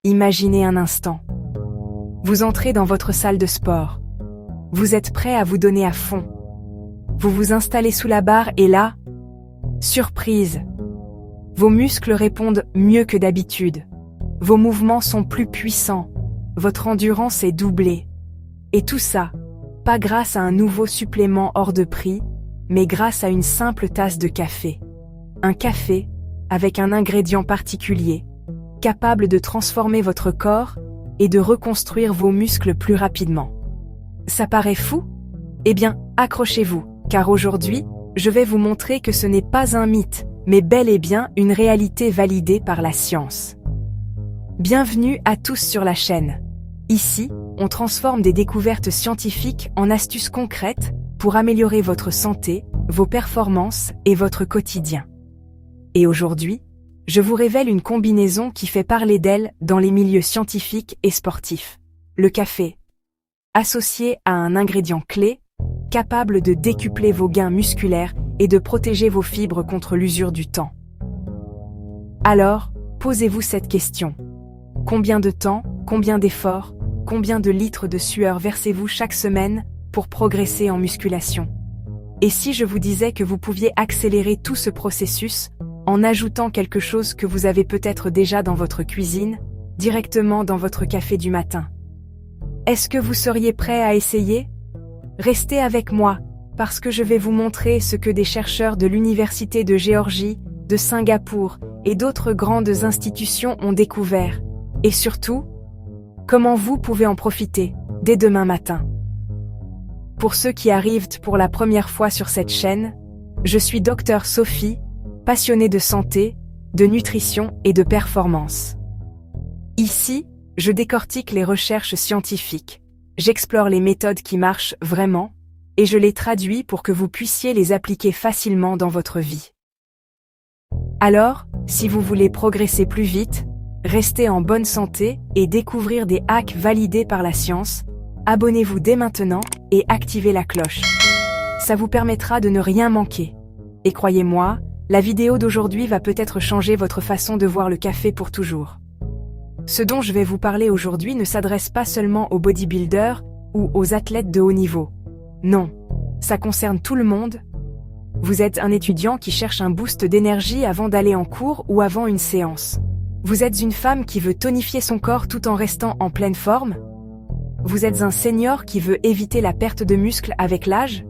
Imaginez un instant. Vous entrez dans votre salle de sport. Vous êtes prêt à vous donner à fond. Vous vous installez sous la barre et là, surprise! Vos muscles répondent mieux que d'habitude. Vos mouvements sont plus puissants. Votre endurance est doublée. Et tout ça, pas grâce à un nouveau supplément hors de prix, mais grâce à une simple tasse de café. Un café avec un ingrédient particulier, capable de transformer votre corps et de reconstruire vos muscles plus rapidement. Ça paraît fou? Eh bien, accrochez-vous, car aujourd'hui, je vais vous montrer que ce n'est pas un mythe, mais bel et bien une réalité validée par la science. Bienvenue à tous sur la chaîne. Ici, on transforme des découvertes scientifiques en astuces concrètes pour améliorer votre santé, vos performances et votre quotidien. Et aujourd'hui, je vous révèle une combinaison qui fait parler d'elle dans les milieux scientifiques et sportifs. Le café. Associé à un ingrédient clé, capable de décupler vos gains musculaires et de protéger vos fibres contre l'usure du temps. Alors, posez-vous cette question. Combien de temps, combien d'efforts, combien de litres de sueur versez-vous chaque semaine pour progresser en musculation? Et si je vous disais que vous pouviez accélérer tout ce processus en ajoutant quelque chose que vous avez peut-être déjà dans votre cuisine, directement dans votre café du matin? Est-ce que vous seriez prêt à essayer? Restez avec moi, parce que je vais vous montrer ce que des chercheurs de l'Université de Géorgie, de Singapour et d'autres grandes institutions ont découvert. Et surtout, comment vous pouvez en profiter, dès demain matin. Pour ceux qui arrivent pour la première fois sur cette chaîne, je suis Dr Sophie, passionnée de santé, de nutrition et de performance. Ici, je décortique les recherches scientifiques, j'explore les méthodes qui marchent vraiment, et je les traduis pour que vous puissiez les appliquer facilement dans votre vie. Alors, si vous voulez progresser plus vite, rester en bonne santé et découvrir des hacks validés par la science, abonnez-vous dès maintenant et activez la cloche. Ça vous permettra de ne rien manquer. Et croyez-moi, la vidéo d'aujourd'hui va peut-être changer votre façon de voir le café pour toujours. Ce dont je vais vous parler aujourd'hui ne s'adresse pas seulement aux bodybuilders ou aux athlètes de haut niveau. Non, ça concerne tout le monde. Vous êtes un étudiant qui cherche un boost d'énergie avant d'aller en cours ou avant une séance. Vous êtes une femme qui veut tonifier son corps tout en restant en pleine forme? Vous êtes un senior qui veut éviter la perte de muscle avec l'âge?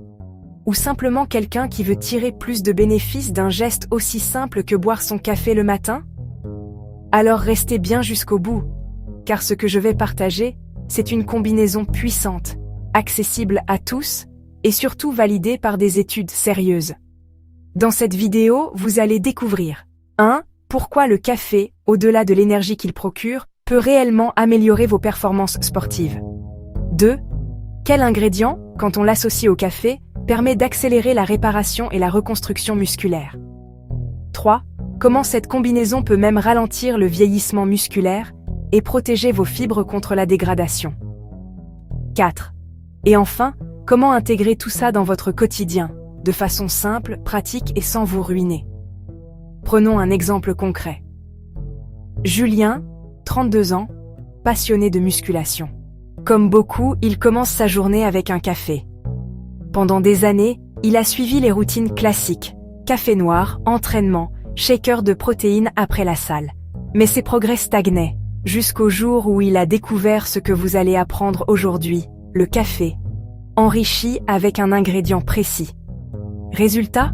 Ou simplement quelqu'un qui veut tirer plus de bénéfices d'un geste aussi simple que boire son café le matin? Alors restez bien jusqu'au bout, car ce que je vais partager, c'est une combinaison puissante, accessible à tous, et surtout validée par des études sérieuses. Dans cette vidéo, vous allez découvrir 1. Pourquoi le café, au-delà de l'énergie qu'il procure, peut réellement améliorer vos performances sportives. 2. Quel ingrédient, quand on l'associe au café, permet d'accélérer la réparation et la reconstruction musculaire. 3. Comment cette combinaison peut même ralentir le vieillissement musculaire et protéger vos fibres contre la dégradation. 4. Et enfin, comment intégrer tout ça dans votre quotidien, de façon simple, pratique et sans vous ruiner. Prenons un exemple concret. Julien, 32 ans, passionné de musculation. Comme beaucoup, il commence sa journée avec un café. Pendant des années, il a suivi les routines classiques, café noir, entraînement, shaker de protéines après la salle. Mais ses progrès stagnaient, jusqu'au jour où il a découvert ce que vous allez apprendre aujourd'hui, le café, enrichi avec un ingrédient précis. Résultat?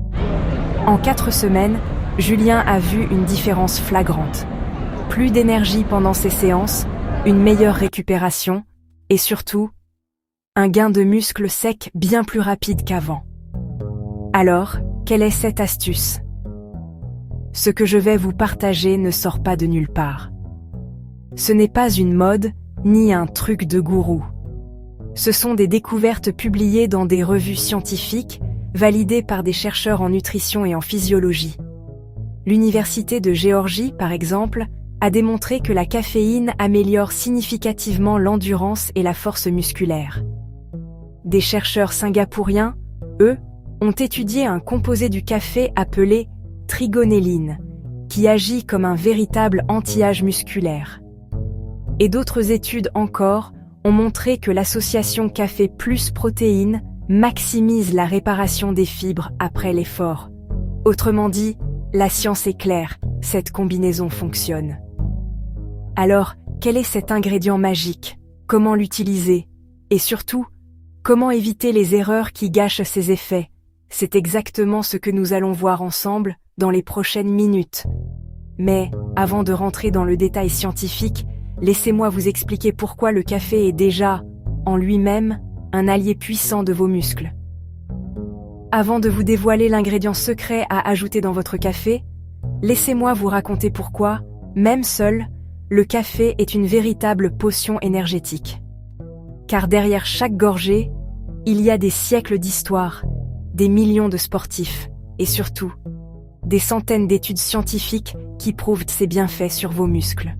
En 4 semaines, Julien a vu une différence flagrante. Plus d'énergie pendant ses séances, une meilleure récupération, et surtout, un gain de muscles secs bien plus rapide qu'avant. Alors, quelle est cette astuce? Ce que je vais vous partager ne sort pas de nulle part. Ce n'est pas une mode, ni un truc de gourou. Ce sont des découvertes publiées dans des revues scientifiques, validées par des chercheurs en nutrition et en physiologie. L'Université de Géorgie, par exemple, a démontré que la caféine améliore significativement l'endurance et la force musculaire. Des chercheurs singapouriens, eux, ont étudié un composé du café appelé trigonelline, qui agit comme un véritable anti-âge musculaire. Et d'autres études encore ont montré que l'association café plus protéines maximise la réparation des fibres après l'effort. Autrement dit, la science est claire, cette combinaison fonctionne. Alors, quel est cet ingrédient magique? Comment l'utiliser? Et surtout, comment éviter les erreurs qui gâchent ses effets? C'est exactement ce que nous allons voir ensemble dans les prochaines minutes. Mais, avant de rentrer dans le détail scientifique, laissez-moi vous expliquer pourquoi le café est déjà, en lui-même, un allié puissant de vos muscles. Avant de vous dévoiler l'ingrédient secret à ajouter dans votre café, laissez-moi vous raconter pourquoi, même seul, le café est une véritable potion énergétique. Car derrière chaque gorgée, il y a des siècles d'histoire, des millions de sportifs, et surtout, des centaines d'études scientifiques qui prouvent ses bienfaits sur vos muscles.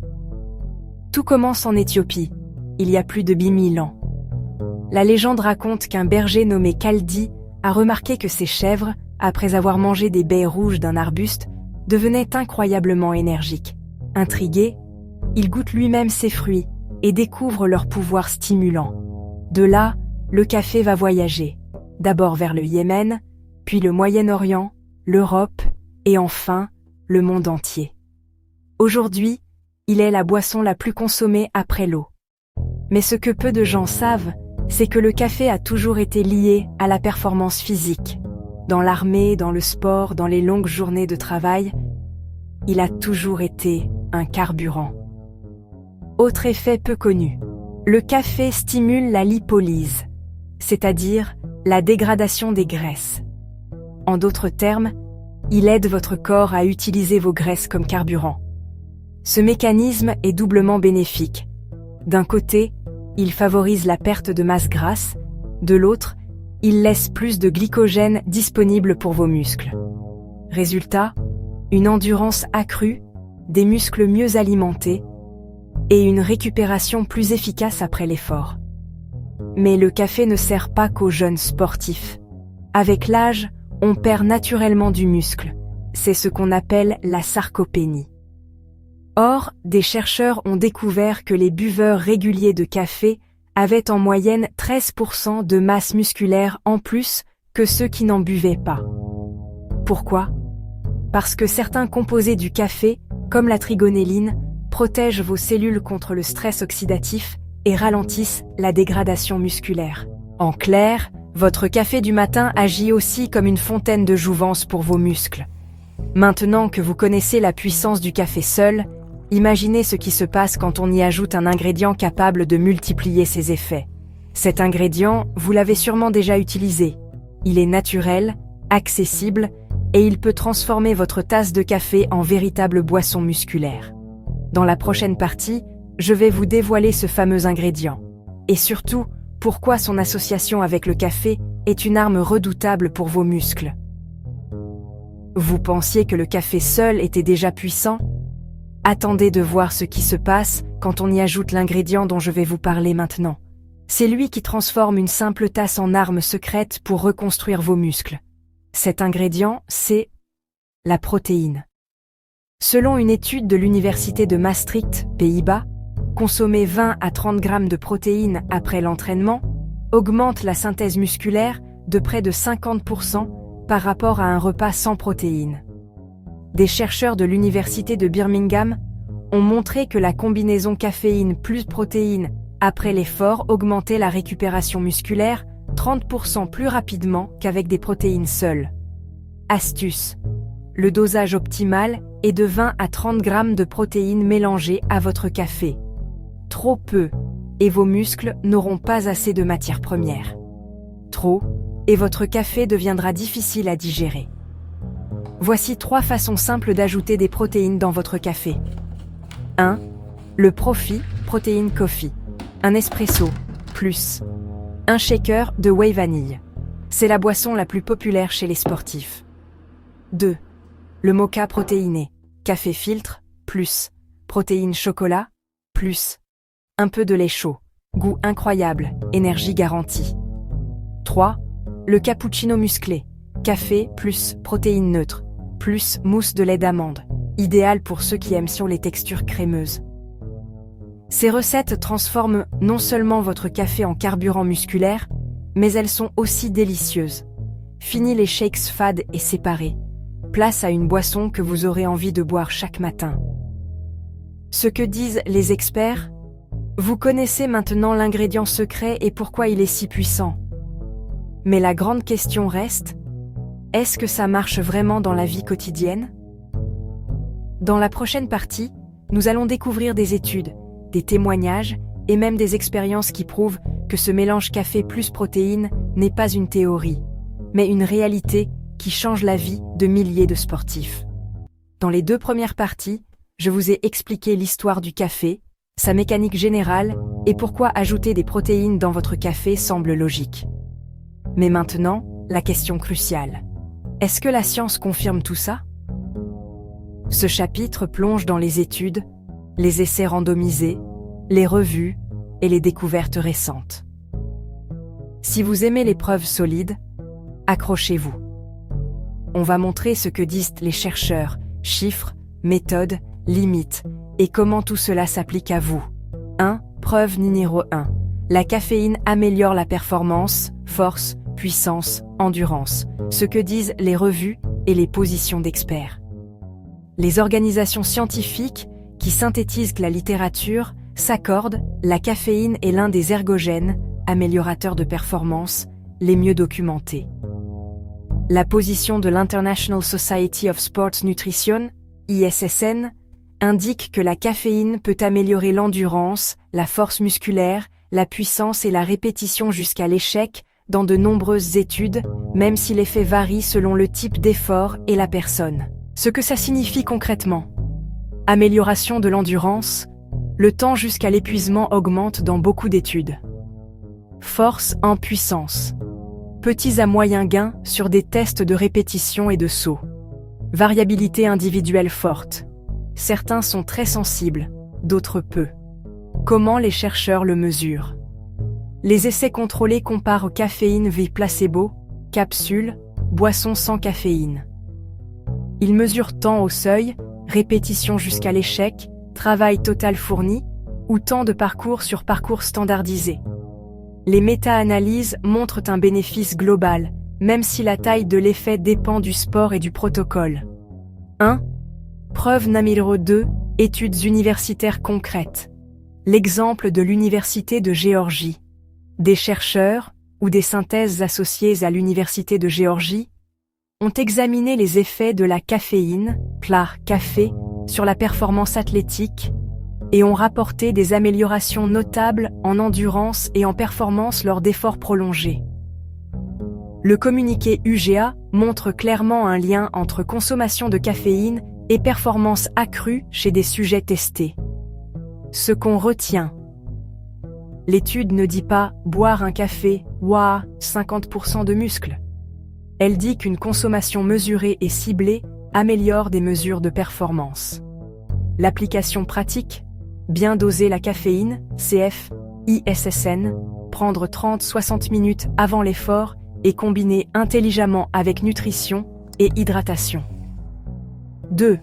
Tout commence en Éthiopie, il y a plus de 10 000 ans. La légende raconte qu'un berger nommé Kaldi a remarqué que ses chèvres, après avoir mangé des baies rouges d'un arbuste, devenaient incroyablement énergiques. Intrigué, il goûte lui-même ces fruits et découvre leur pouvoir stimulant. De là, le café va voyager, d'abord vers le Yémen, puis le Moyen-Orient, l'Europe et enfin le monde entier. Aujourd'hui, il est la boisson la plus consommée après l'eau. Mais ce que peu de gens savent, c'est que le café a toujours été lié à la performance physique. Dans l'armée, dans le sport, dans les longues journées de travail, il a toujours été un carburant. Autre effet peu connu, le café stimule la lipolyse, c'est-à-dire la dégradation des graisses. En d'autres termes, il aide votre corps à utiliser vos graisses comme carburant. Ce mécanisme est doublement bénéfique. D'un côté, il favorise la perte de masse grasse, de l'autre, il laisse plus de glycogène disponible pour vos muscles. Résultat, une endurance accrue, des muscles mieux alimentés et une récupération plus efficace après l'effort. Mais le café ne sert pas qu'aux jeunes sportifs. Avec l'âge, on perd naturellement du muscle. C'est ce qu'on appelle la sarcopénie. Or, des chercheurs ont découvert que les buveurs réguliers de café avaient en moyenne 13% de masse musculaire en plus que ceux qui n'en buvaient pas. Pourquoi? Parce que certains composés du café, comme la trigonelline, protègent vos cellules contre le stress oxydatif et ralentissent la dégradation musculaire. En clair, votre café du matin agit aussi comme une fontaine de jouvence pour vos muscles. Maintenant que vous connaissez la puissance du café seul, imaginez ce qui se passe quand on y ajoute un ingrédient capable de multiplier ses effets. Cet ingrédient, vous l'avez sûrement déjà utilisé. Il est naturel, accessible, et il peut transformer votre tasse de café en véritable boisson musculaire. Dans la prochaine partie, je vais vous dévoiler ce fameux ingrédient. Et surtout, pourquoi son association avec le café est une arme redoutable pour vos muscles. Vous pensiez que le café seul était déjà puissant? Attendez de voir ce qui se passe quand on y ajoute l'ingrédient dont je vais vous parler maintenant. C'est lui qui transforme une simple tasse en arme secrète pour reconstruire vos muscles. Cet ingrédient, c'est la protéine. Selon une étude de l'université de Maastricht, Pays-Bas, consommer 20 à 30 grammes de protéines après l'entraînement augmente la synthèse musculaire de près de 50% par rapport à un repas sans protéines. Des chercheurs de l'université de Birmingham ont montré que la combinaison caféine plus protéines après l'effort augmentait la récupération musculaire 30% plus rapidement qu'avec des protéines seules. Astuce: le dosage optimal est de 20 à 30 grammes de protéines mélangées à votre café. Trop peu, et vos muscles n'auront pas assez de matières premières. Trop, et votre café deviendra difficile à digérer. Voici 3 façons simples d'ajouter des protéines dans votre café. 1. Le Profi Protein Coffee. Un espresso, plus. Un shaker de whey vanille. C'est la boisson la plus populaire chez les sportifs. 2. Le mocha protéiné. Café filtre, plus. Protéines chocolat, plus. Un peu de lait chaud. Goût incroyable, énergie garantie. 3. Le cappuccino musclé. Café plus protéines neutres, plus mousse de lait d'amande. Idéal pour ceux qui aiment sur les textures crémeuses. Ces recettes transforment non seulement votre café en carburant musculaire, mais elles sont aussi délicieuses. Fini les shakes fades et séparés. Place à une boisson que vous aurez envie de boire chaque matin. Ce que disent les experts? Vous connaissez maintenant l'ingrédient secret et pourquoi il est si puissant. Mais la grande question reste, est-ce que ça marche vraiment dans la vie quotidienne? Dans la prochaine partie, nous allons découvrir des études, des témoignages et même des expériences qui prouvent que ce mélange café plus protéines n'est pas une théorie, mais une réalité qui change la vie de milliers de sportifs. Dans les 2 premières parties, je vous ai expliqué l'histoire du café, sa mécanique générale et pourquoi ajouter des protéines dans votre café semble logique. Mais maintenant, la question cruciale. Est-ce que la science confirme tout ça? Ce chapitre plonge dans les études, les essais randomisés, les revues et les découvertes récentes. Si vous aimez les preuves solides, accrochez-vous. On va montrer ce que disent les chercheurs, chiffres, méthodes, limites, et comment tout cela s'applique à vous. 1. Preuve numéro 1. La caféine améliore la performance, force, puissance, endurance, ce que disent les revues et les positions d'experts. Les organisations scientifiques, qui synthétisent la littérature, s'accordent, la caféine est l'un des ergogènes, améliorateurs de performance, les mieux documentés. La position de l'International Society of Sports Nutrition, ISSN, indique que la caféine peut améliorer l'endurance, la force musculaire, la puissance et la répétition jusqu'à l'échec dans de nombreuses études, même si l'effet varie selon le type d'effort et la personne. Ce que ça signifie concrètement. Amélioration de l'endurance, le temps jusqu'à l'épuisement augmente dans beaucoup d'études. Force en puissance. Petits à moyens gains sur des tests de répétition et de saut. Variabilité individuelle forte. Certains sont très sensibles, d'autres peu. Comment les chercheurs le mesurent? Les essais contrôlés comparent caféine v placebo, capsule, boisson sans caféine. Ils mesurent temps au seuil, répétition jusqu'à l'échec, travail total fourni, ou temps de parcours sur parcours standardisé. Les méta-analyses montrent un bénéfice global, même si la taille de l'effet dépend du sport et du protocole. 1. Preuve numéro 2, études universitaires concrètes. L'exemple de l'Université de Géorgie. Des chercheurs, ou des synthèses associées à l'Université de Géorgie, ont examiné les effets de la caféine, café, sur la performance athlétique, et ont rapporté des améliorations notables en endurance et en performance lors d'efforts prolongés. Le communiqué UGA montre clairement un lien entre consommation de caféine et performance accrue chez des sujets testés. Ce qu'on retient. L'étude ne dit pas « boire un café, 50% de muscles ». Elle dit qu'une consommation mesurée et ciblée améliore des mesures de performance. L'application pratique, bien doser la caféine, CF, ISSN, prendre 30-60 minutes avant l'effort et combiner intelligemment avec nutrition et hydratation. 2.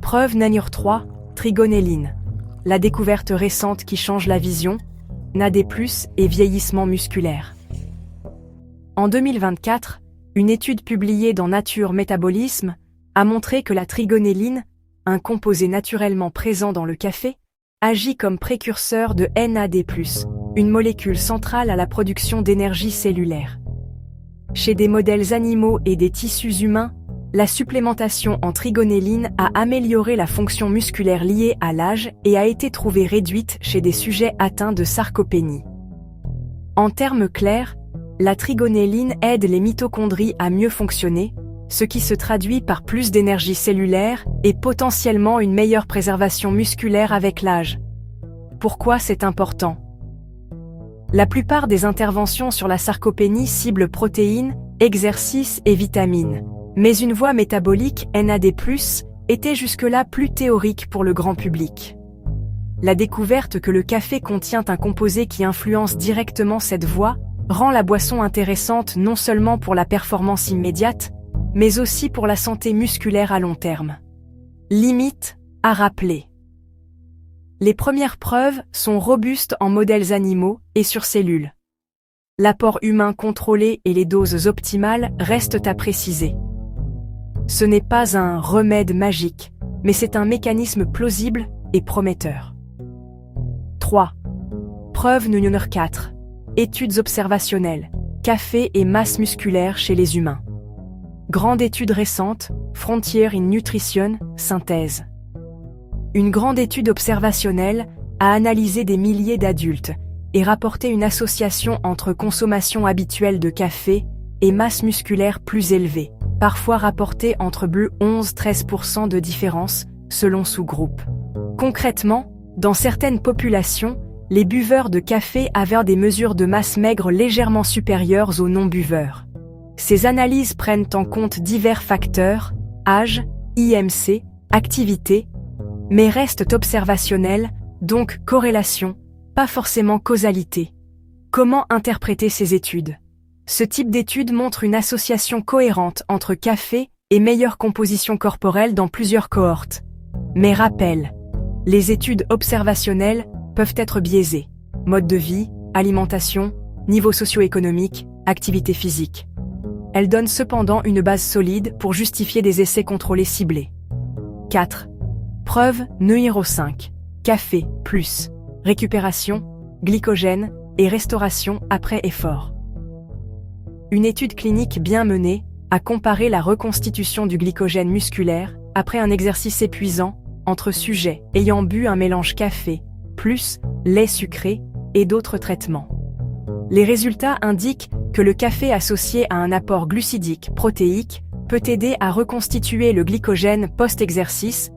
Preuve numéro 3, trigonelline. La découverte récente qui change la vision, NAD+, et vieillissement musculaire. En 2024, une étude publiée dans Nature Métabolisme a montré que la trigonelline, un composé naturellement présent dans le café, agit comme précurseur de NAD+, une molécule centrale à la production d'énergie cellulaire. Chez des modèles animaux et des tissus humains, la supplémentation en trigonelline a amélioré la fonction musculaire liée à l'âge et a été trouvée réduite chez des sujets atteints de sarcopénie. En termes clairs, la trigonelline aide les mitochondries à mieux fonctionner, ce qui se traduit par plus d'énergie cellulaire et potentiellement une meilleure préservation musculaire avec l'âge. Pourquoi c'est important? La plupart des interventions sur la sarcopénie ciblent protéines, exercices et vitamines, mais une voie métabolique NAD+, était jusque-là plus théorique pour le grand public. La découverte que le café contient un composé qui influence directement cette voie rend la boisson intéressante non seulement pour la performance immédiate, mais aussi pour la santé musculaire à long terme. Limite à rappeler. Les premières preuves sont robustes en modèles animaux et sur cellules. L'apport humain contrôlé et les doses optimales restent à préciser. Ce n'est pas un remède magique, mais c'est un mécanisme plausible et prometteur. 3. Preuve numéro 4. Études observationnelles. Café et masse musculaire chez les humains. Grande étude récente, Frontier in Nutrition, synthèse. Une grande étude observationnelle a analysé des milliers d'adultes et rapporté une association entre consommation habituelle de café et masse musculaire plus élevée, parfois rapportée entre 11-13% de différence selon sous-groupe. Concrètement, dans certaines populations, les buveurs de café avaient des mesures de masse maigre légèrement supérieures aux non-buveurs. Ces analyses prennent en compte divers facteurs, âge, IMC, activité, mais restent observationnelles, donc corrélation, pas forcément causalité. Comment interpréter ces études? Ce type d'étude montre une association cohérente entre café et meilleure composition corporelle dans plusieurs cohortes. Mais rappel, les études observationnelles peuvent être biaisées. Mode de vie, alimentation, niveau socio-économique, activité physique. Elles donnent cependant une base solide pour justifier des essais contrôlés ciblés. 4. Preuve numéro 5. Café, plus. Récupération, glycogène et restauration après effort. Une étude clinique bien menée a comparé la reconstitution du glycogène musculaire après un exercice épuisant entre sujets ayant bu un mélange café, plus lait sucré et d'autres traitements. Les résultats indiquent que le café associé à un apport glucidique protéique peut aider à reconstituer le glycogène post-exercice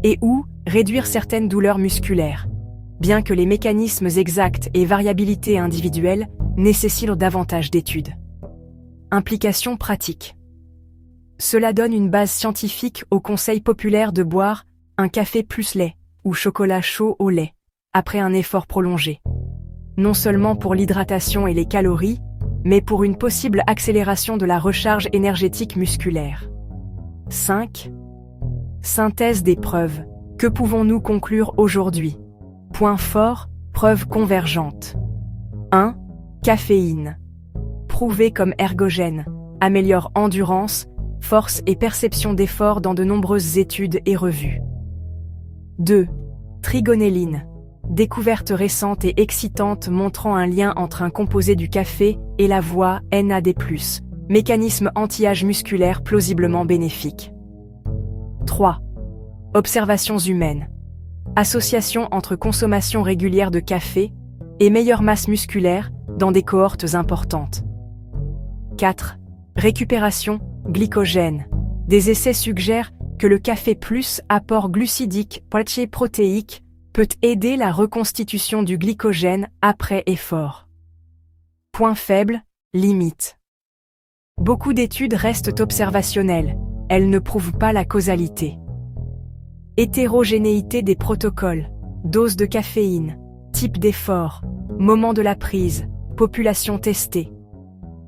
et ou réduire certaines douleurs musculaires, bien que les mécanismes exacts et variabilités individuelles nécessitent davantage d'études. Implications pratiques. Cela donne une base scientifique au conseil populaire de boire un café plus lait ou chocolat chaud au lait après un effort prolongé. Non seulement pour l'hydratation et les calories, mais pour une possible accélération de la recharge énergétique musculaire. 5. Synthèse des preuves. Que pouvons-nous conclure aujourd'hui? Point fort, preuves convergentes. 1. Caféine. Prouvé comme ergogène, améliore endurance, force et perception d'effort dans de nombreuses études et revues. 2. Trigonelline. Découverte récente et excitante montrant un lien entre un composé du café et la voie NAD+, mécanisme anti-âge musculaire plausiblement bénéfique. 3. Observations humaines. Association entre consommation régulière de café et meilleure masse musculaire dans des cohortes importantes. 4. Récupération, glycogène. Des essais suggèrent que le café plus apport glucidique, protéique, peut aider la reconstitution du glycogène après effort. Point faible, limite. Beaucoup d'études restent observationnelles, elles ne prouvent pas la causalité. Hétérogénéité des protocoles, dose de caféine, type d'effort, moment de la prise, population testée.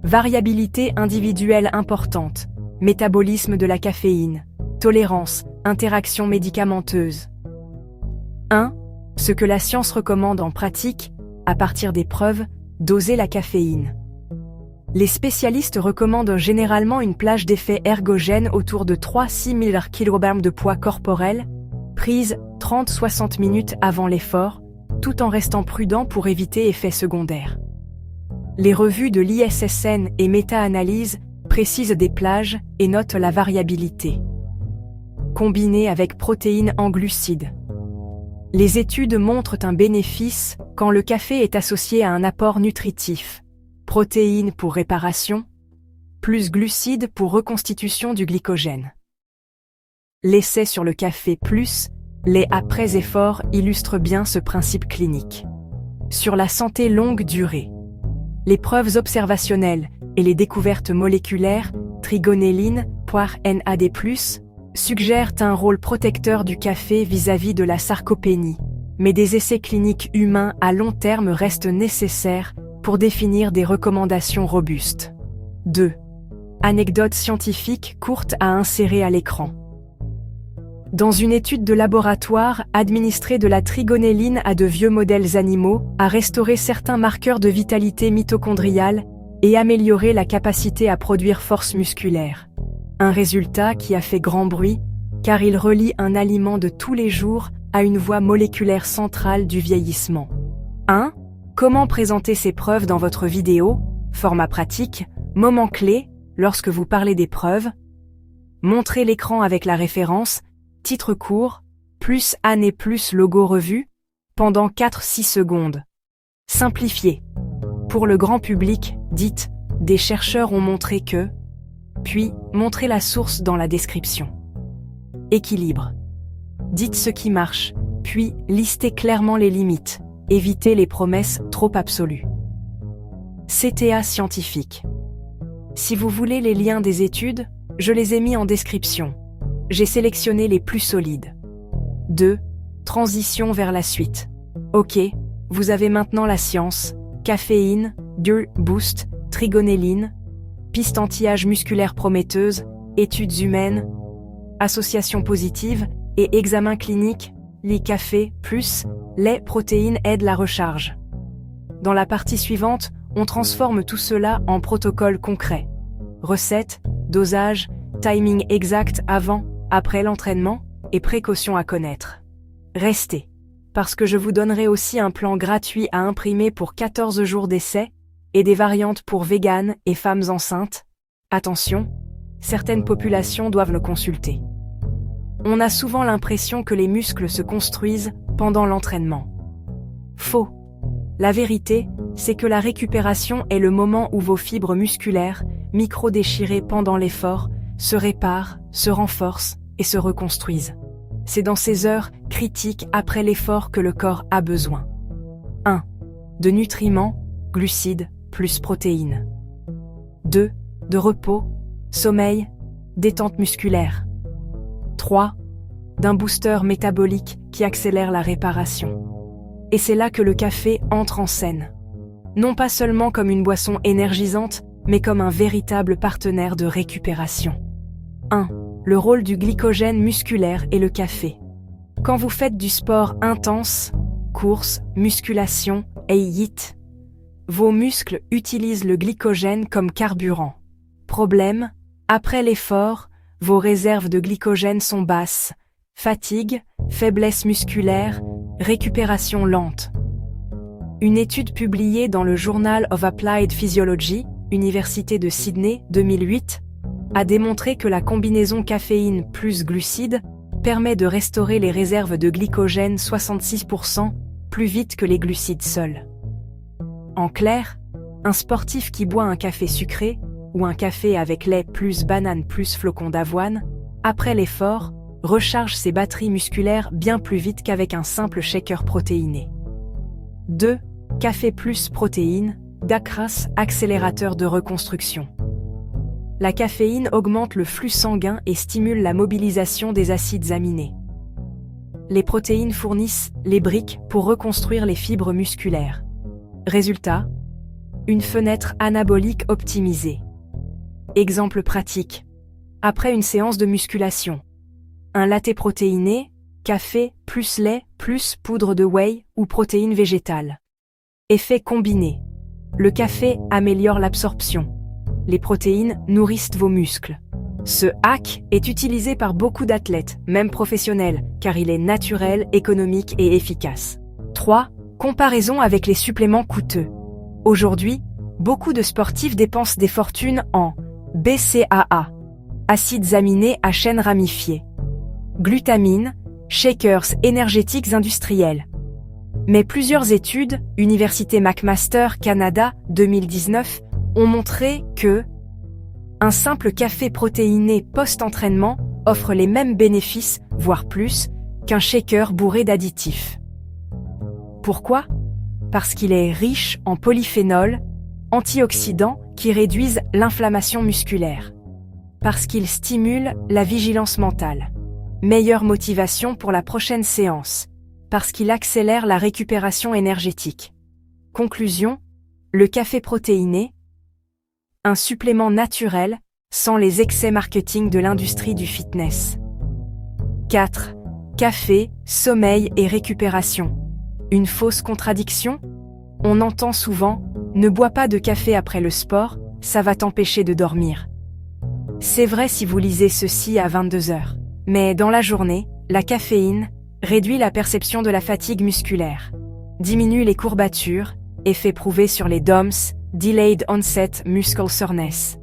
Variabilité individuelle importante, métabolisme de la caféine, tolérance, interaction médicamenteuse. 1. Ce que la science recommande en pratique, à partir des preuves, doser la caféine. Les spécialistes recommandent généralement une plage d'effet ergogène autour de 3-6 000 kg de poids corporel, prise 30-60 minutes avant l'effort, tout en restant prudent pour éviter effets secondaires. Les revues de l'ISSN et méta-analyse précisent des plages et notent la variabilité. Combinée avec protéines en glucides. Les études montrent un bénéfice quand le café est associé à un apport nutritif, protéines pour réparation, plus glucides pour reconstitution du glycogène. L'essai sur le café plus lait après effort illustre bien ce principe clinique. Sur la santé longue durée, les preuves observationnelles et les découvertes moléculaires, trigonelline, NAD+, suggèrent un rôle protecteur du café vis-à-vis de la sarcopénie, mais des essais cliniques humains à long terme restent nécessaires pour définir des recommandations robustes. 2. Anecdote scientifique courte à insérer à l'écran. Dans une étude de laboratoire, administrer de la trigonelline à de vieux modèles animaux a restauré certains marqueurs de vitalité mitochondriale et amélioré la capacité à produire force musculaire. Un résultat qui a fait grand bruit, car il relie un aliment de tous les jours à une voie moléculaire centrale du vieillissement. 1. Comment présenter ces preuves dans votre vidéo? Format pratique, moment clé, lorsque vous parlez des preuves. Montrez l'écran avec la référence, titre court, plus année plus logo revue, pendant 4-6 secondes. Simplifiez. Pour le grand public, dites « Des chercheurs ont montré que… » Puis, montrez la source dans la description. Équilibre. Dites ce qui marche, puis listez clairement les limites. Évitez les promesses trop absolues. CTA scientifique. Si vous voulez les liens des études, je les ai mis en description. J'ai sélectionné les plus solides. 2. Transition vers la suite. Ok, vous avez maintenant la science, caféine, GUR Boost, trigonelline, piste anti-âge musculaire prometteuse, études humaines, association positive et examen clinique, café, plus, lait, protéines aident la recharge. Dans la partie suivante, on transforme tout cela en protocole concret. Recettes, dosage, timing exact avant, après l'entraînement et précautions à connaître. Restez, parce que je vous donnerai aussi un plan gratuit à imprimer pour 14 jours d'essai et des variantes pour véganes et femmes enceintes. Attention, certaines populations doivent le consulter. On a souvent l'impression que les muscles se construisent pendant l'entraînement. Faux. La vérité, c'est que la récupération est le moment où vos fibres musculaires, micro-déchirées pendant l'effort, se réparent, se renforcent et se reconstruisent. C'est dans ces heures critiques après l'effort que le corps a besoin. 1. De nutriments, glucides, plus protéines. 2. De repos, sommeil, détente musculaire. 3. D'un booster métabolique qui accélère la réparation. Et c'est là que le café entre en scène. Non pas seulement comme une boisson énergisante, mais comme un véritable partenaire de récupération. 1. Le rôle du glycogène musculaire et le café. Quand vous faites du sport intense, course, musculation et HIIT, vos muscles utilisent le glycogène comme carburant. Problème, après l'effort, vos réserves de glycogène sont basses. Fatigue, faiblesse musculaire, récupération lente. Une étude publiée dans le Journal of Applied Physiology, Université de Sydney, 2008, a démontré que la combinaison caféine plus glucides permet de restaurer les réserves de glycogène 66% plus vite que les glucides seuls. En clair, un sportif qui boit un café sucré ou un café avec lait plus banane plus flocon d'avoine, après l'effort, recharge ses batteries musculaires bien plus vite qu'avec un simple shaker protéiné. 2. Café plus protéines, DACRAS, accélérateur de reconstruction. La caféine augmente le flux sanguin et stimule la mobilisation des acides aminés. Les protéines fournissent les briques pour reconstruire les fibres musculaires. Résultat, une fenêtre anabolique optimisée. Exemple pratique. Après une séance de musculation, un latte protéiné, café plus lait plus poudre de whey ou protéines végétales. Effet combiné. Le café améliore l'absorption. Les protéines nourrissent vos muscles. Ce hack est utilisé par beaucoup d'athlètes, même professionnels, car il est naturel, économique et efficace. 3. Comparaison avec les suppléments coûteux. Aujourd'hui, beaucoup de sportifs dépensent des fortunes en BCAA, acides aminés à chaîne ramifiée, glutamine, shakers énergétiques industriels. Mais plusieurs études, Université McMaster Canada 2019, ont montré que un simple café protéiné post-entraînement offre les mêmes bénéfices, voire plus, qu'un shaker bourré d'additifs. Pourquoi ? Parce qu'il est riche en polyphénols, antioxydants qui réduisent l'inflammation musculaire. Parce qu'il stimule la vigilance mentale. Meilleure motivation pour la prochaine séance. Parce qu'il accélère la récupération énergétique. Conclusion, le café protéiné, un supplément naturel, sans les excès marketing de l'industrie du fitness. 4. Café, sommeil et récupération. Une fausse contradiction? On entend souvent « Ne bois pas de café après le sport, ça va t'empêcher de dormir ». C'est vrai si vous lisez ceci à 22 heures. Mais dans la journée, la caféine réduit la perception de la fatigue musculaire, diminue les courbatures, effet prouvé sur les DOMS, Delayed Onset Muscle Soreness,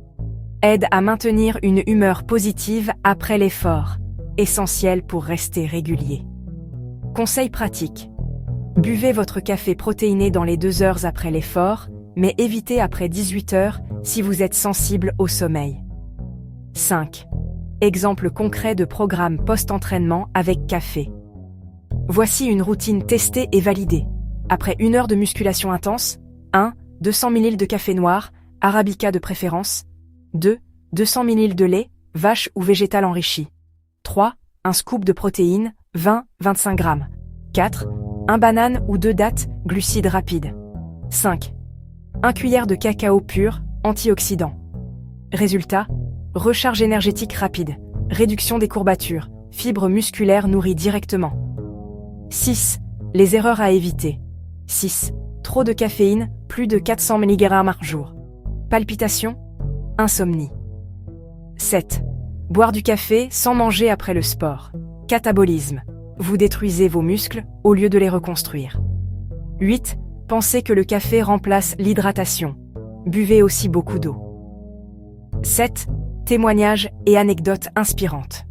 aide à maintenir une humeur positive après l'effort, essentiel pour rester régulier. Conseil pratique. Buvez votre café protéiné dans les 2 heures après l'effort, mais évitez après 18 heures si vous êtes sensible au sommeil. 5. Exemple concret de programme post-entraînement avec café. Voici une routine testée et validée. Après 1 heure de musculation intense, 1. 200 ml de café noir, arabica de préférence. 2. 200 ml de lait, vache ou végétal enrichi. 3. Un scoop de protéines, 20-25 grammes. 4. Un banane ou 2 dattes, glucides rapides. 5. 1 cuillère de cacao pur, antioxydant. Résultat, recharge énergétique rapide, réduction des courbatures, fibres musculaires nourries directement. 6. Les erreurs à éviter. 6. Trop de caféine, plus de 400 mg par jour. Palpitations, insomnie. 7. Boire du café sans manger après le sport. Catabolisme. Vous détruisez vos muscles au lieu de les reconstruire. 8. Pensez que le café remplace l'hydratation. Buvez aussi beaucoup d'eau. 7. Témoignages et anecdotes inspirantes.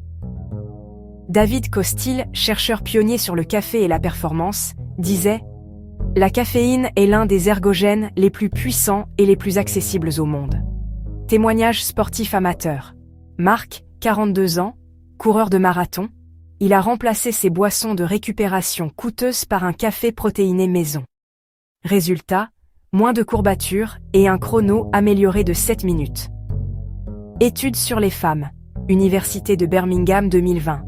David Costil, chercheur pionnier sur le café et la performance, disait « La caféine est l'un des ergogènes les plus puissants et les plus accessibles au monde. » Témoignage sportif amateur. Marc, 42 ans, coureur de marathon, il a remplacé ses boissons de récupération coûteuses par un café protéiné maison. Résultat, moins de courbatures et un chrono amélioré de 7 minutes. Études sur les femmes. Université de Birmingham 2020.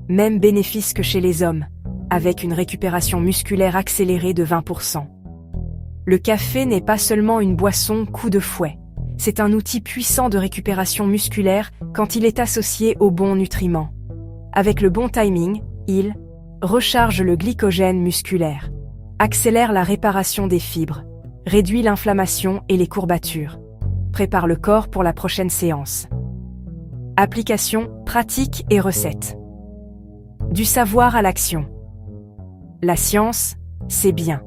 Même bénéfice que chez les hommes, avec une récupération musculaire accélérée de 20%. Le café n'est pas seulement une boisson coup de fouet. C'est un outil puissant de récupération musculaire quand il est associé aux bons nutriments. Avec le bon timing, il recharge le glycogène musculaire, accélère la réparation des fibres, réduit l'inflammation et les courbatures, prépare le corps pour la prochaine séance. Application, pratique et recettes. Du savoir à l'action. La science, c'est bien.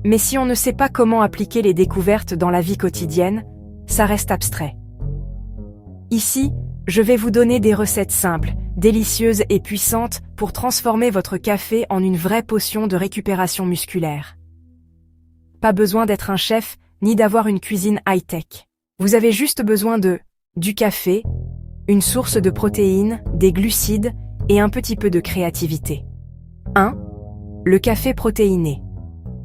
Mais si on ne sait pas comment appliquer les découvertes dans la vie quotidienne, ça reste abstrait. Ici, je vais vous donner des recettes simples, délicieuses et puissantes pour transformer votre café en une vraie potion de récupération musculaire. Pas besoin d'être un chef, ni d'avoir une cuisine high-tech. Vous avez juste besoin du café, une source de protéines, des glucides et un petit peu de créativité. 1. Le café protéiné.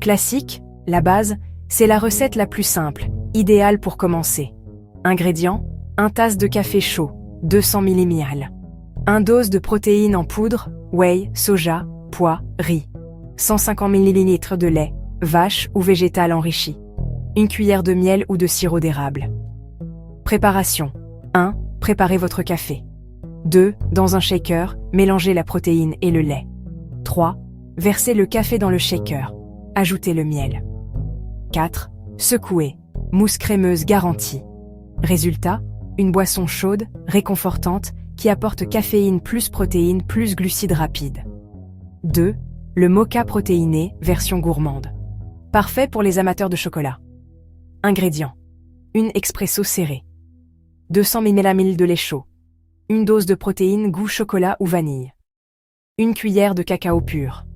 Classique, la base, c'est la recette la plus simple, idéale pour commencer. Ingrédients, 1 tasse de café chaud, 200 ml. 1 dose de protéines en poudre, whey, soja, pois, riz. 150 ml de lait, vache ou végétal enrichi. 1 cuillère de miel ou de sirop d'érable. Préparation. 1. Préparez votre café. 2. Dans un shaker, mélangez la protéine et le lait. 3. Versez le café dans le shaker. Ajoutez le miel. 4. Secouez. Mousse crémeuse garantie. Résultat, une boisson chaude, réconfortante, qui apporte caféine plus protéines plus glucides rapides. 2. Le mocha protéiné, version gourmande. Parfait pour les amateurs de chocolat. Ingrédients. 1 expresso serré. 200 ml de lait chaud. 1 dose de protéines goût chocolat ou vanille. 1 cuillère de cacao pur.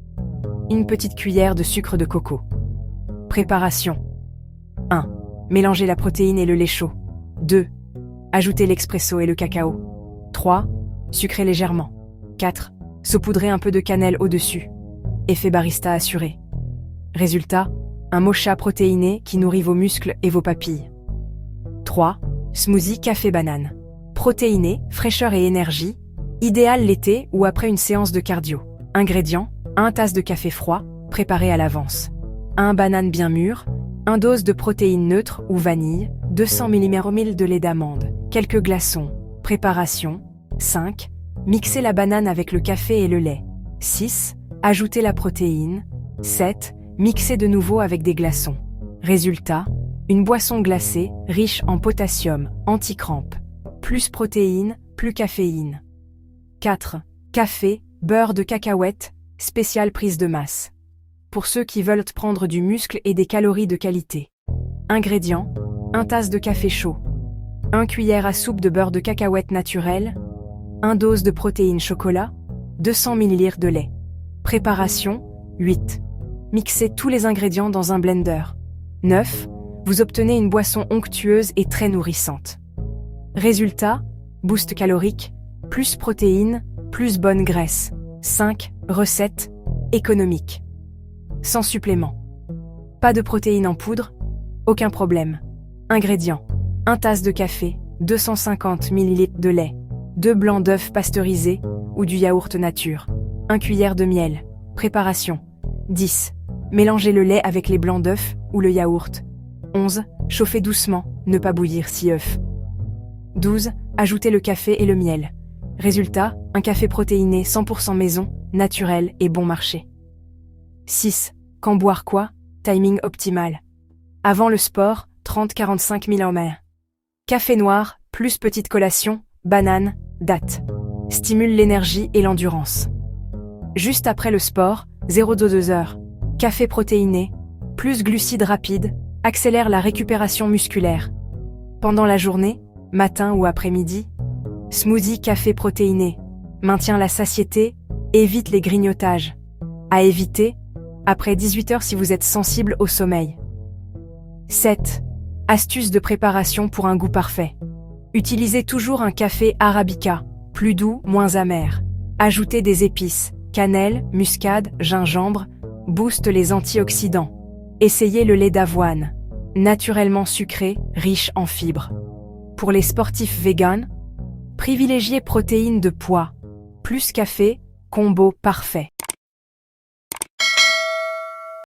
1 petite cuillère de sucre de coco. Préparation. 1. Mélangez la protéine et le lait chaud. 2. Ajoutez l'expresso et le cacao. 3. Sucrez légèrement. 4. Saupoudrez un peu de cannelle au-dessus. Effet barista assuré. Résultat, un mocha protéiné qui nourrit vos muscles et vos papilles. 3. Smoothie café banane. Protéiné, fraîcheur et énergie, idéal l'été ou après une séance de cardio. Ingrédients, 1 tasse de café froid, préparé à l'avance. 1 banane bien mûre, 1 dose de protéines neutres ou vanille, 200 ml de lait d'amande, quelques glaçons. Préparation. 5. Mixez la banane avec le café et le lait. 6. Ajoutez la protéine. 7. Mixez de nouveau avec des glaçons. Résultat, une boisson glacée, riche en potassium, anti-crampe. Plus protéines, plus caféine. 4. Café, beurre de cacahuète, spéciale prise de masse. Pour ceux qui veulent prendre du muscle et des calories de qualité. Ingrédients, 1 tasse de café chaud, 1 cuillère à soupe de beurre de cacahuète naturel, 1 dose de protéines chocolat, 200 ml de lait. Préparation, 8. Mixez tous les ingrédients dans un blender. 9. Vous obtenez une boisson onctueuse et très nourrissante. Résultat, boost calorique, plus protéines, plus bonne graisse. 5. Recette, économique. Sans supplément. Pas de protéines en poudre, aucun problème. Ingrédients, 1 tasse de café, 250 ml de lait, 2 blancs d'œufs pasteurisés ou du yaourt nature, 1 cuillère de miel. Préparation, 10. Mélangez le lait avec les blancs d'œufs ou le yaourt. 11. Chauffez doucement, ne pas bouillir si œufs. 12. Ajoutez le café et le miel. Résultat, un café protéiné 100% maison, naturel et bon marché. 6. Quand boire quoi? Timing optimal. Avant le sport, 30-45 ml. Café noir, plus petite collation, banane, date. Stimule l'énergie et l'endurance. Juste après le sport, 0,2 heures. Café protéiné, plus glucides rapides, accélère la récupération musculaire. Pendant la journée, matin ou après-midi, smoothie café protéiné, maintient la satiété, évite les grignotages. À éviter, après 18 heures si vous êtes sensible au sommeil. 7. Astuce de préparation pour un goût parfait. Utilisez toujours un café arabica, plus doux, moins amer. Ajoutez des épices, cannelle, muscade, gingembre, booste les antioxydants. Essayez le lait d'avoine, naturellement sucré, riche en fibres. Pour les sportifs véganes, privilégiez protéines de pois, plus café, combo parfait.